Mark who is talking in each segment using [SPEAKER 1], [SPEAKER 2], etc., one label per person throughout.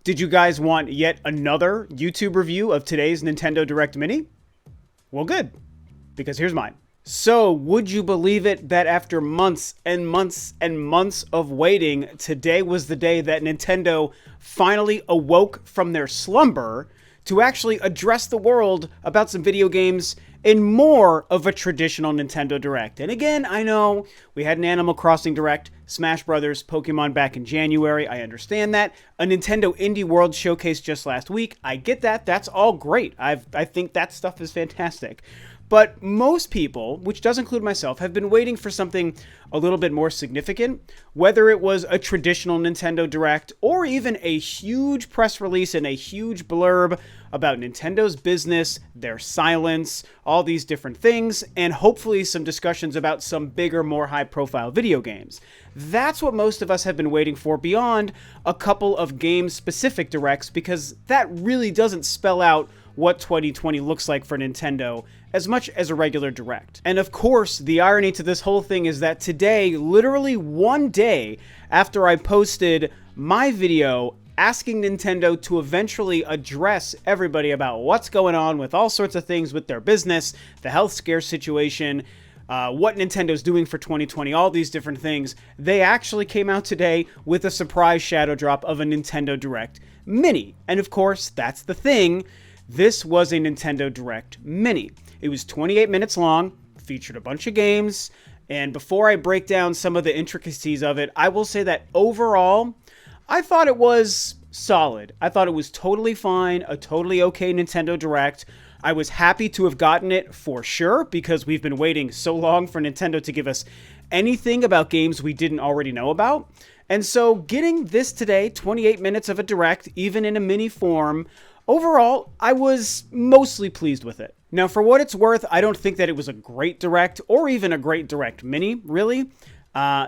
[SPEAKER 1] Did you guys want yet another YouTube review of today's Nintendo Direct Mini? Well, good, because here's mine. So, would you believe it that after months and months and months of waiting, today was the day that Nintendo finally awoke from their slumber to actually address the world about some video games in more of a traditional Nintendo Direct. And again, I know we had an Animal Crossing Direct, Smash Brothers, Pokemon back in January. I understand that. A Nintendo Indie World showcase just last week. I get that. That's all great. I think that stuff is fantastic. But most people, which does include myself, have been waiting for something a little bit more significant, whether it was a traditional Nintendo Direct or even a huge press release and a huge blurb about Nintendo's business, their silence, all these different things, and hopefully some discussions about some bigger, more high-profile video games. That's what most of us have been waiting for beyond a couple of game-specific directs, because that really doesn't spell out what 2020 looks like for Nintendo as much as a regular Direct. And of course, the irony to this whole thing is that today, literally one day after I posted my video asking Nintendo to eventually address everybody about what's going on with all sorts of things with their business, the health scare situation, what Nintendo's doing for 2020, all these different things, they actually came out today with a surprise shadow drop of a Nintendo Direct Mini. And of course, that's the thing. This was a Nintendo Direct Mini. It was 28 minutes long, featured a bunch of games, and before I break down some of the intricacies of it, I will say that overall, I thought it was solid. I thought it was totally fine, a totally okay Nintendo Direct. I was happy to have gotten it for sure, because we've been waiting so long for Nintendo to give us anything about games we didn't already know about. And so getting this today, 28 minutes of a Direct, even in a mini form, overall, I was mostly pleased with it. Now, for what it's worth, I don't think that it was a great Direct or even a great Direct Mini, really.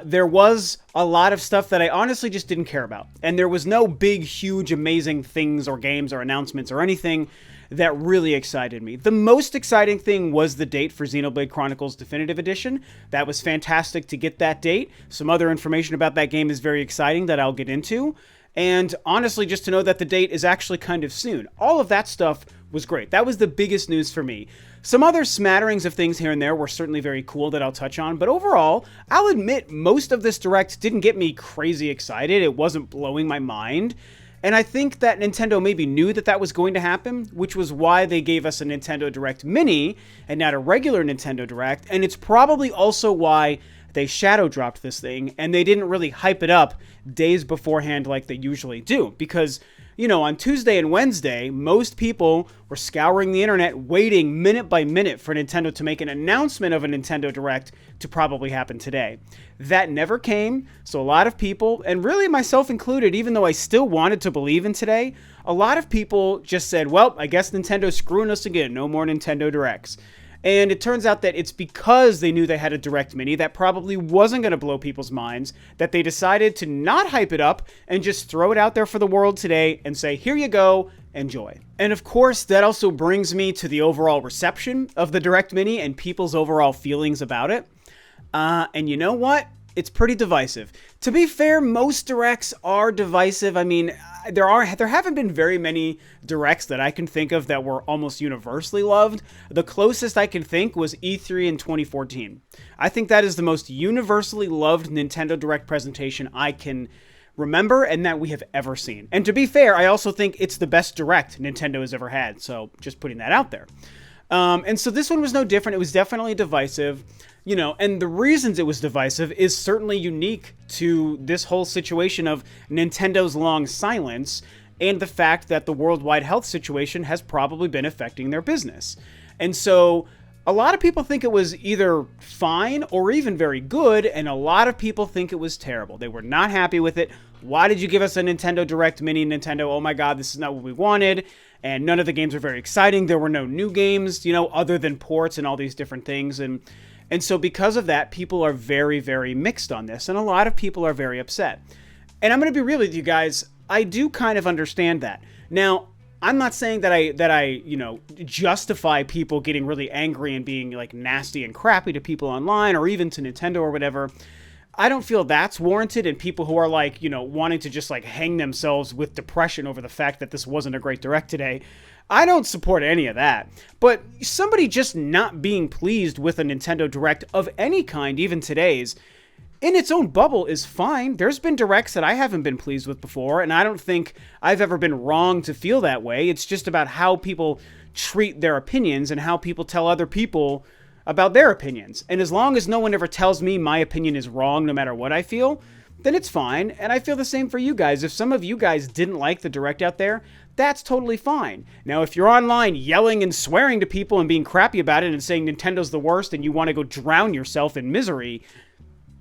[SPEAKER 1] There was a lot of stuff that I honestly just didn't care about. And there was no big, huge, amazing things or games or announcements or anything that really excited me. The most exciting thing was the date for Xenoblade Chronicles Definitive Edition. That was fantastic to get that date. Some other information about that game is very exciting that I'll get into. And honestly, just to know that the date is actually kind of soon. All of that stuff was great. That was the biggest news for me. Some other smatterings of things here and there were certainly very cool that I'll touch on, but overall, I'll admit most of this Direct didn't get me crazy excited. It wasn't blowing my mind. And I think that Nintendo maybe knew that that was going to happen, which was why they gave us a Nintendo Direct Mini and not a regular Nintendo Direct. And it's probably also why they shadow dropped this thing and they didn't really hype it up days beforehand like they usually do. Because, you know, on Tuesday and Wednesday, most people were scouring the internet waiting minute by minute for Nintendo to make an announcement of a Nintendo Direct to probably happen today. That never came, so a lot of people, and really myself included, even though I still wanted to believe in today, a lot of people just said, well, I guess Nintendo's screwing us again, no more Nintendo Directs. And it turns out that it's because they knew they had a Direct Mini that probably wasn't going to blow people's minds that they decided to not hype it up and just throw it out there for the world today and say, here you go, enjoy. And of course, that also brings me to the overall reception of the Direct Mini and people's overall feelings about it. And you know what? It's pretty divisive. To be fair, most Directs are divisive. I mean, there haven't been very many Directs that I can think of that were almost universally loved. The closest I can think was E3 in 2014. I think that is the most universally loved Nintendo Direct presentation I can remember and that we have ever seen. And to be fair, I also think it's the best Direct Nintendo has ever had. So just putting that out there. And so this one was no different. It was definitely divisive. You know, and the reasons it was divisive is certainly unique to this whole situation of Nintendo's long silence and the fact that the worldwide health situation has probably been affecting their business. And so a lot of people think it was either fine or even very good, and a lot of people think it was terrible. They were not happy with it. Why did you give us a Nintendo Direct Mini, Nintendo? Oh my God, this is not what we wanted. And none of the games are very exciting. There were no new games, you know, other than ports and all these different things. And so because of that, people are very, very mixed on this, and a lot of people are very upset. And I'm going to be real with you guys. I do kind of understand that. Now, I'm not saying that I you know, justify people getting really angry and being like nasty and crappy to people online or even to Nintendo or whatever. I don't feel that's warranted, and people who are like, wanting to just like hang themselves with depression over the fact that this wasn't a great direct today, I don't support any of that. But somebody just not being pleased with a Nintendo Direct of any kind, even today's, in its own bubble is fine. There's been directs that I haven't been pleased with before, and I don't think I've ever been wrong to feel that way. It's just about how people treat their opinions and how people tell other people about their opinions. And as long as no one ever tells me my opinion is wrong no matter what I feel, then it's fine. And I feel the same for you guys. If some of you guys didn't like the direct out there, that's totally fine. Now, if you're online yelling and swearing to people and being crappy about it and saying Nintendo's the worst and you want to go drown yourself in misery,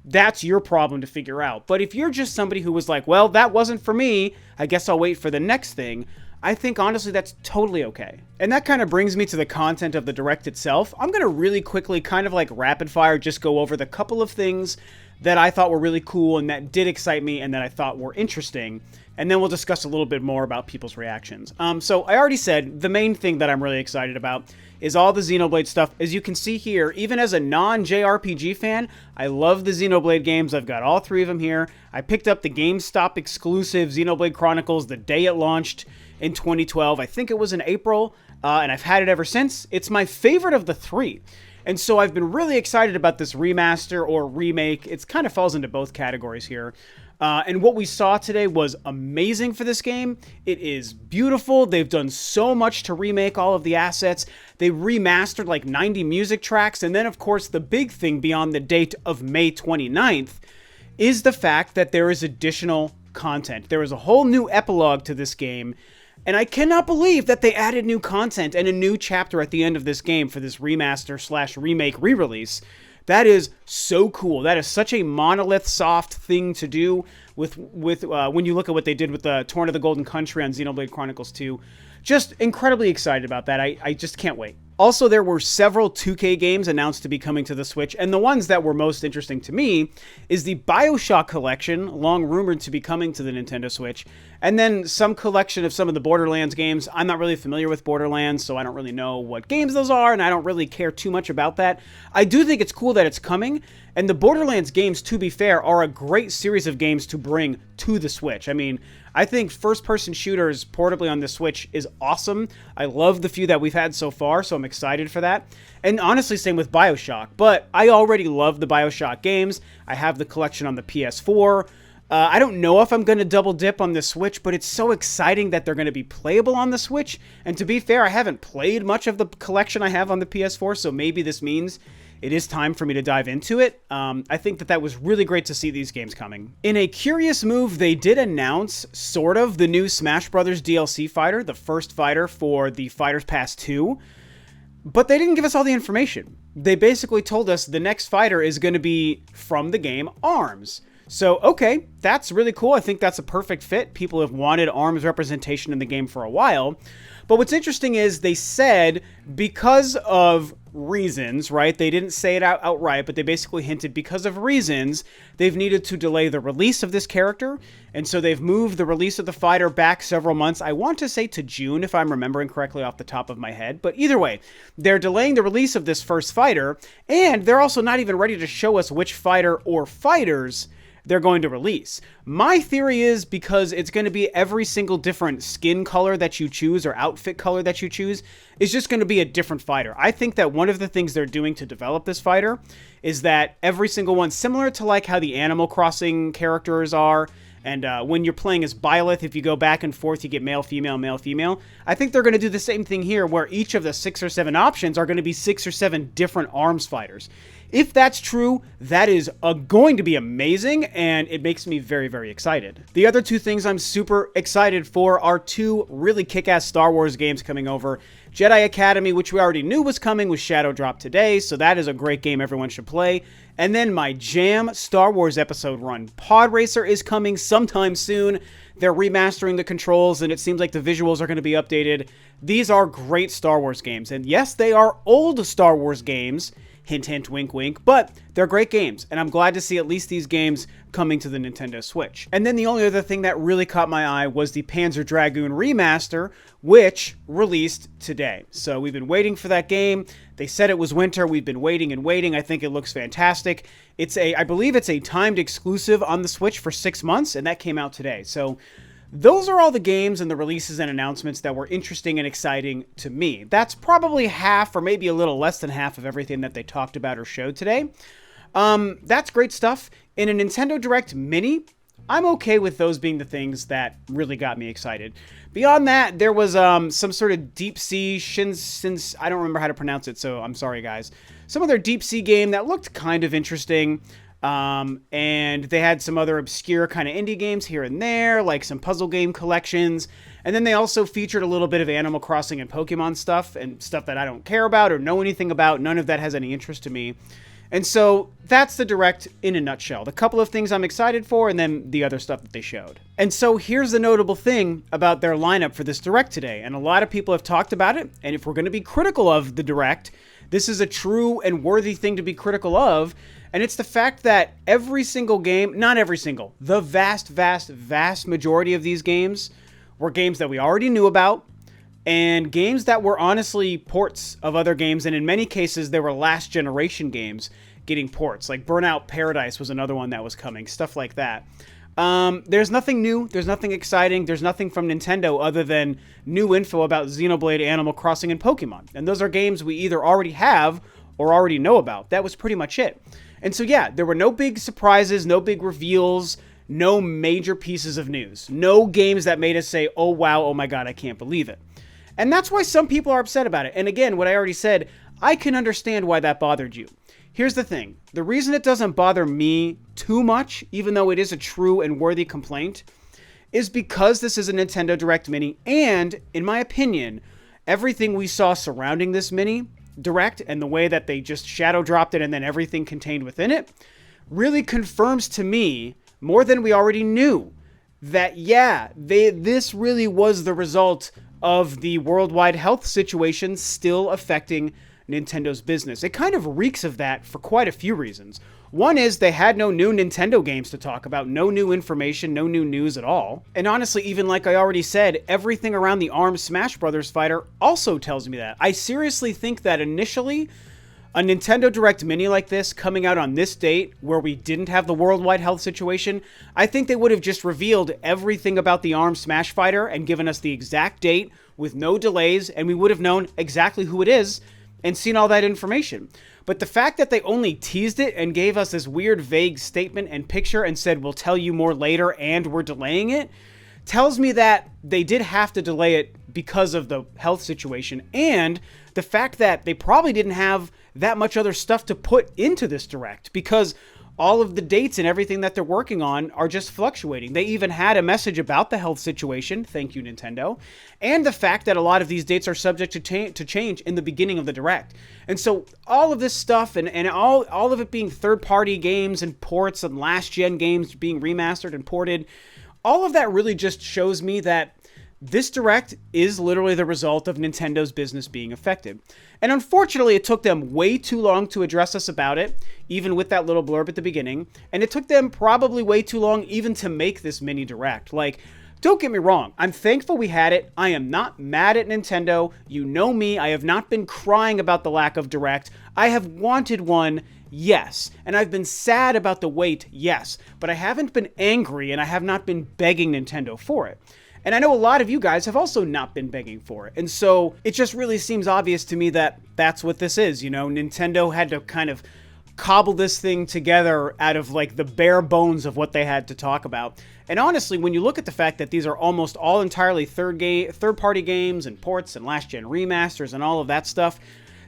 [SPEAKER 1] that's your problem to figure out. But if you're just somebody who was like, well, that wasn't for me, I guess I'll wait for the next thing, I think honestly that's totally okay. And that kind of brings me to the content of the direct itself. I'm going to really quickly, kind of like rapid fire, just go over the couple of things that I thought were really cool and that did excite me and that I thought were interesting. And then we'll discuss a little bit more about people's reactions. So I already said the main thing that I'm really excited about is all the Xenoblade stuff. As you can see here, even as a non-JRPG fan, I love the Xenoblade games. I've got all 3 of them here. I picked up the GameStop exclusive Xenoblade Chronicles the day it launched in 2012. I think it was in April, and I've had it ever since. It's my favorite of the 3. And so I've been really excited about this remaster or remake. It kind of falls into both categories here. And what we saw today was amazing for this game. It is beautiful. They've done so much to remake all of the assets. They remastered like 90 music tracks. And then, of course, the big thing beyond the date of May 29th is the fact that there is additional content. There is a whole new epilogue to this game. And I cannot believe that they added new content and a new chapter at the end of this game for this remaster/remake re-release. That is so cool. That is such a Monolith soft thing to do with when you look at what they did with the Torn of the Golden Country on Xenoblade Chronicles 2. Just incredibly excited about that. I just can't wait. Also, there were several 2K games announced to be coming to the Switch, and the ones that were most interesting to me is the BioShock collection, long rumored to be coming to the Nintendo Switch, and then some collection of some of the Borderlands games. I'm not really familiar with Borderlands, so I don't really know what games those are, and I don't really care too much about that. I do think it's cool that it's coming, and the Borderlands games, to be fair, are a great series of games to bring to the Switch. I mean, I think first-person shooters portably on the Switch is awesome. I love the few that we've had so far, so I'm excited for that. And honestly, same with BioShock. But I already love the BioShock games. I have the collection on the PS4. I don't know if I'm going to double dip on the Switch, but it's so exciting that they're going to be playable on the Switch. And to be fair, I haven't played much of the collection I have on the PS4, so maybe this means it is time for me to dive into it. I think that was really great to see these games coming. In a curious move, they did announce, sort of, the new Smash Bros. DLC fighter, the first fighter for the Fighters Pass 2, but they didn't give us all the information. They basically told us the next fighter is going to be from the game ARMS. So, okay, that's really cool. I think that's a perfect fit. People have wanted ARMS representation in the game for a while. But what's interesting is they said because of reasons, right? They didn't say it outright, but they basically hinted because of reasons, they've needed to delay the release of this character. And so they've moved the release of the fighter back several months. I want to say to June, if I'm remembering correctly off the top of my head. But either way, they're delaying the release of this first fighter. And they're also not even ready to show us which fighter or fighters they're going to release. My theory is because it's going to be every single different skin color that you choose or outfit color that you choose is just going to be a different fighter. I think that one of the things they're doing to develop this fighter is that every single one, similar to like how the Animal Crossing characters are, and when you're playing as Byleth, if you go back and forth, you get male, female, male, female. I think they're going to do the same thing here, where each of the 6 or 7 options are going to be 6 or 7 different ARMS fighters. If that's true, that is going to be amazing, and it makes me very, very excited. The other 2 things I'm super excited for are 2 really kick-ass Star Wars games coming over. Jedi Academy, which we already knew was coming, was Shadow Drop today, so that is a great game everyone should play. And then my jam Star Wars episode run. Pod Racer is coming sometime soon. They're remastering the controls, and it seems like the visuals are going to be updated. These are great Star Wars games, and yes, they are old Star Wars games, Hint, hint, wink, wink. But they're great games, and I'm glad to see at least these games coming to the Nintendo Switch. And then the only other thing that really caught my eye was the Panzer Dragoon remaster, which released today. So we've been waiting for that game. They said it was winter. We've been waiting and waiting. I think it looks fantastic. I believe it's a timed exclusive on the Switch for 6 months, and that came out today. So those are all the games and the releases and announcements that were interesting and exciting to me. That's probably half or maybe a little less than half of everything that they talked about or showed today. That's great stuff. In a Nintendo Direct Mini, I'm okay with those being the things that really got me excited. Beyond that, there was some sort of deep sea since I don't remember how to pronounce it, so I'm sorry guys. Some other deep sea game that looked kind of interesting. And they had some other obscure kind of indie games here and there, like some puzzle game collections. And then they also featured a little bit of Animal Crossing and Pokemon stuff and stuff that I don't care about or know anything about. None of that has any interest to me. And so that's the Direct in a nutshell. The couple of things I'm excited for and then the other stuff that they showed. And so here's the notable thing about their lineup for this Direct today. And a lot of people have talked about it. And if we're going to be critical of the Direct, this is a true and worthy thing to be critical of. And it's the fact that every single game, not every single, the vast, vast, vast majority of these games were games that we already knew about and games that were honestly ports of other games. And in many cases, they were last generation games getting ports. Like Burnout Paradise was another one that was coming, stuff like that. There's nothing new. There's nothing exciting. There's nothing from Nintendo other than new info about Xenoblade, Animal Crossing, and Pokemon. And those are games we either already have or already know about. That was pretty much it. And so, yeah, there were no big surprises, no big reveals, no major pieces of news, no games that made us say, oh, wow, oh, my God, I can't believe it. And that's why some people are upset about it. And again, what I already said, I can understand why that bothered you. Here's the thing. The reason it doesn't bother me too much, even though it is a true and worthy complaint, is because this is a Nintendo Direct Mini. And, in my opinion, everything we saw surrounding this Mini Direct and the way that they just shadow dropped it and then everything contained within it really confirms to me more than we already knew that this really was the result of the worldwide health situation still affecting Nintendo's business. It kind of reeks of that for quite a few reasons. One is they had no new Nintendo games to talk about, no new information, no new news at all. And honestly, even like I already said, everything around the ARMS Smash Brothers fighter also tells me that. I seriously think that initially, a Nintendo Direct Mini like this coming out on this date where we didn't have the worldwide health situation, I think they would have just revealed everything about the ARMS Smash fighter and given us the exact date with no delays, and we would have known exactly who it is and seen all that information. But the fact that they only teased it and gave us this weird vague statement and picture and said, we'll tell you more later and we're delaying it, tells me that they did have to delay it because of the health situation and the fact that they probably didn't have that much other stuff to put into this Direct because all of the dates and everything that they're working on are just fluctuating. They even had a message about the health situation, thank you Nintendo, and the fact that a lot of these dates are subject to change in the beginning of the Direct. And so all of this stuff and all of it being third-party games and ports and last-gen games being remastered and ported, all of that really just shows me that this Direct is literally the result of Nintendo's business being affected. And unfortunately, it took them way too long to address us about it, even with that little blurb at the beginning. And it took them probably way too long even to make this mini Direct. Like, don't get me wrong, I'm thankful we had it. I am not mad at Nintendo. You know me, I have not been crying about the lack of Direct. I have wanted one, yes. And I've been sad about the wait, yes. But I haven't been angry and I have not been begging Nintendo for it. And I know a lot of you guys have also not been begging for it. And so it just really seems obvious to me that that's what this is. You know, Nintendo had to kind of cobble this thing together out of like the bare bones of what they had to talk about. And honestly, when you look at the fact that these are almost all entirely third-party games and ports and last-gen remasters and all of that stuff,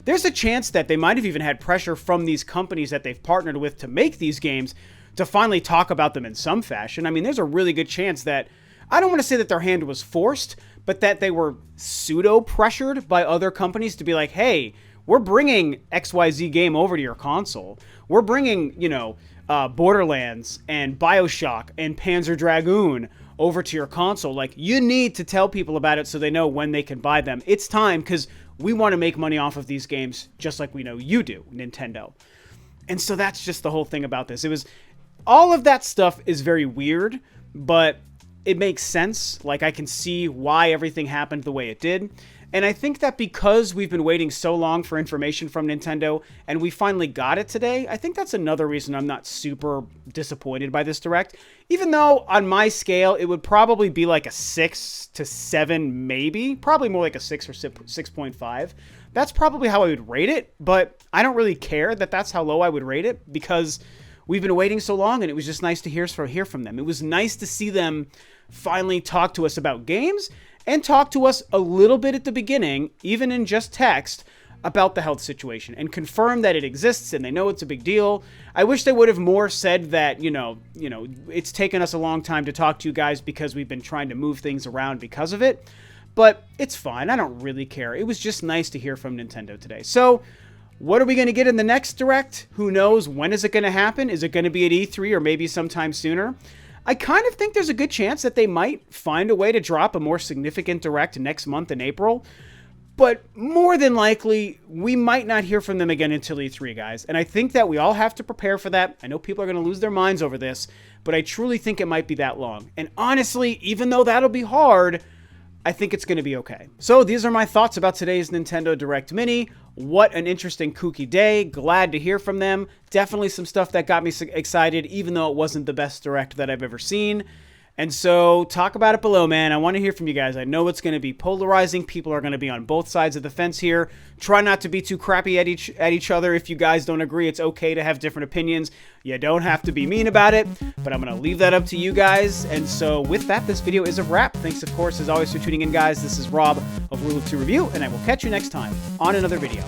[SPEAKER 1] there's a chance that they might have even had pressure from these companies that they've partnered with to make these games to finally talk about them in some fashion. I mean, there's a really good chance that I don't want to say that their hand was forced, but that they were pseudo-pressured by other companies to be like, hey, we're bringing XYZ game over to your console. We're bringing, Borderlands and BioShock and Panzer Dragoon over to your console. Like, you need to tell people about it so they know when they can buy them. It's time, because We want to make money off of these games just like we know you do, Nintendo. And so that's just the whole thing about this. All of that stuff is very weird, but it makes sense. Like, I can see why everything happened the way it did. And I think that because we've been waiting so long for information from Nintendo and we finally got it today, I think that's another reason I'm not super disappointed by this Direct. Even though on my scale, it would probably be like a 6 to 7, maybe. Probably more like a 6 or 6.5. That's probably how I would rate it, but I don't really care that that's how low I would rate it because we've been waiting so long and it was just nice to hear from them. It was nice to see them finally talk to us about games and talk to us a little bit at the beginning, even in just text, about the health situation and confirm that it exists and they know it's a big deal. I wish they would have more said that, you know, it's taken us a long time to talk to you guys because we've been trying to move things around because of it. But it's fine. I don't really care. It was just nice to hear from Nintendo today. So what are we going to get in the next Direct? Who knows? When is it going to happen? Is it going to be at E3 or maybe sometime sooner? I kind of think there's a good chance that they might find a way to drop a more significant Direct next month in April. But more than likely, we might not hear from them again until E3, guys. And I think that we all have to prepare for that. I know people are going to lose their minds over this, but I truly think it might be that long. And honestly, even though that'll be hard, I think it's going to be okay. So these are my thoughts about today's Nintendo Direct Mini. What an interesting, kooky day. Glad to hear from them. Definitely some stuff that got me excited, even though it wasn't the best Direct that I've ever seen. And so talk about it below, man. I want to hear from you guys. I know it's going to be polarizing. People are going to be on both sides of the fence here. Try not to be too crappy at each other. If you guys don't agree, it's okay to have different opinions. You don't have to be mean about it, but I'm going to leave that up to you guys. And so with that, this video is a wrap. Thanks, of course, as always, for tuning in, guys. This is Rob of Rule of Two Review, and I will catch you next time on another video.